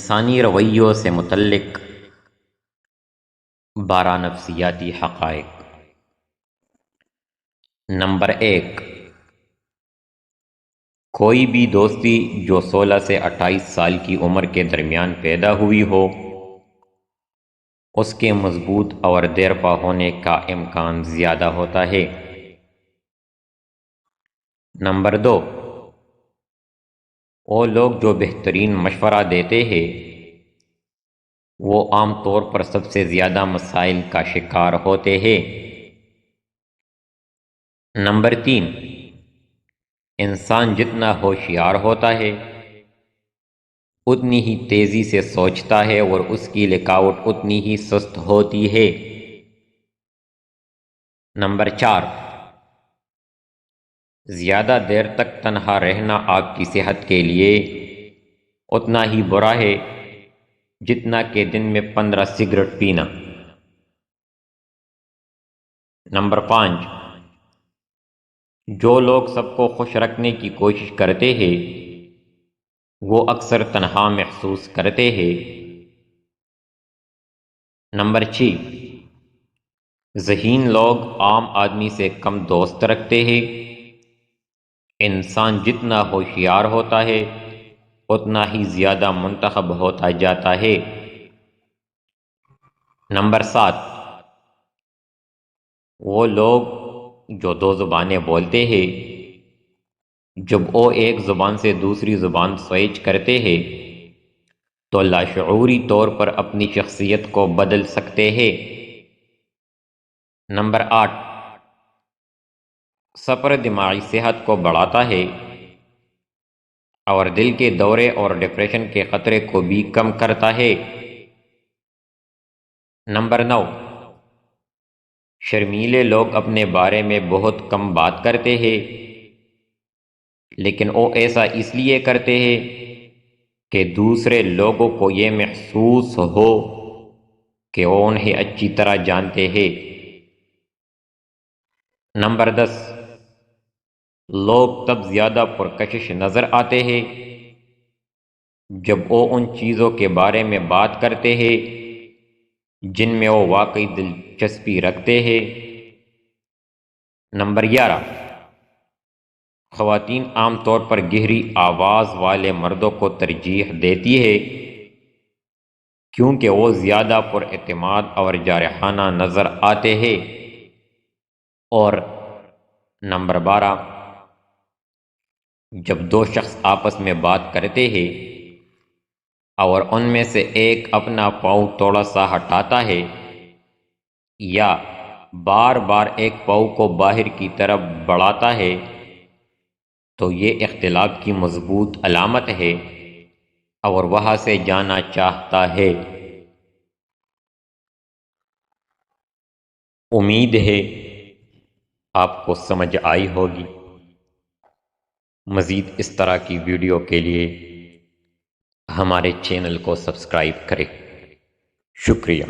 انسانی رویوں سے متعلق 12 نفسیاتی حقائق۔ نمبر 1، کوئی بھی دوستی جو 16 سے 28 سال کی عمر کے درمیان پیدا ہوئی ہو، اس کے مضبوط اور دیرپا ہونے کا امکان زیادہ ہوتا ہے۔ نمبر 2، وہ لوگ جو بہترین مشورہ دیتے ہیں وہ عام طور پر سب سے زیادہ مسائل کا شکار ہوتے ہیں۔ نمبر 3، انسان جتنا ہوشیار ہوتا ہے اتنی ہی تیزی سے سوچتا ہے اور اس کی لکاوٹ اتنی ہی سست ہوتی ہے۔ نمبر 4، زیادہ دیر تک تنہا رہنا آپ کی صحت کے لیے اتنا ہی برا ہے جتنا کہ دن میں 15 سگریٹ پینا۔ نمبر 5، جو لوگ سب کو خوش رکھنے کی کوشش کرتے ہیں وہ اکثر تنہا محسوس کرتے ہیں۔ نمبر 6، ذہین لوگ عام آدمی سے کم دوست رکھتے ہیں۔ انسان جتنا ہوشیار ہوتا ہے اتنا ہی زیادہ منتخب ہوتا جاتا ہے۔ نمبر 7، وہ لوگ جو 2 زبانیں بولتے ہیں جب وہ ایک زبان سے دوسری زبان سوئچ کرتے ہیں تو لاشعوری طور پر اپنی شخصیت کو بدل سکتے ہیں۔ نمبر 8، سفر دماغی صحت کو بڑھاتا ہے اور دل کے دورے اور ڈپریشن کے خطرے کو بھی کم کرتا ہے۔ نمبر 9، شرمیلے لوگ اپنے بارے میں بہت کم بات کرتے ہیں لیکن وہ ایسا اس لیے کرتے ہیں کہ دوسرے لوگوں کو یہ محسوس ہو کہ وہ انہیں اچھی طرح جانتے ہیں۔ نمبر 10، لوگ تب زیادہ پرکشش نظر آتے ہیں جب وہ ان چیزوں کے بارے میں بات کرتے ہیں جن میں وہ واقعی دلچسپی رکھتے ہیں۔ نمبر 11، خواتین عام طور پر گہری آواز والے مردوں کو ترجیح دیتی ہے کیونکہ وہ زیادہ پر اعتماد اور جارحانہ نظر آتے ہیں۔ اور نمبر 12، جب 2 شخص آپس میں بات کرتے ہیں اور ان میں سے ایک اپنا پاؤں تھوڑا سا ہٹاتا ہے یا بار بار ایک پاؤں کو باہر کی طرف بڑھاتا ہے تو یہ اختلاف کی مضبوط علامت ہے اور وہاں سے جانا چاہتا ہے۔ امید ہے آپ کو سمجھ آئی ہوگی۔ مزید اس طرح کی ویڈیو کے لیے ہمارے چینل کو سبسکرائب کریں۔ شکریہ۔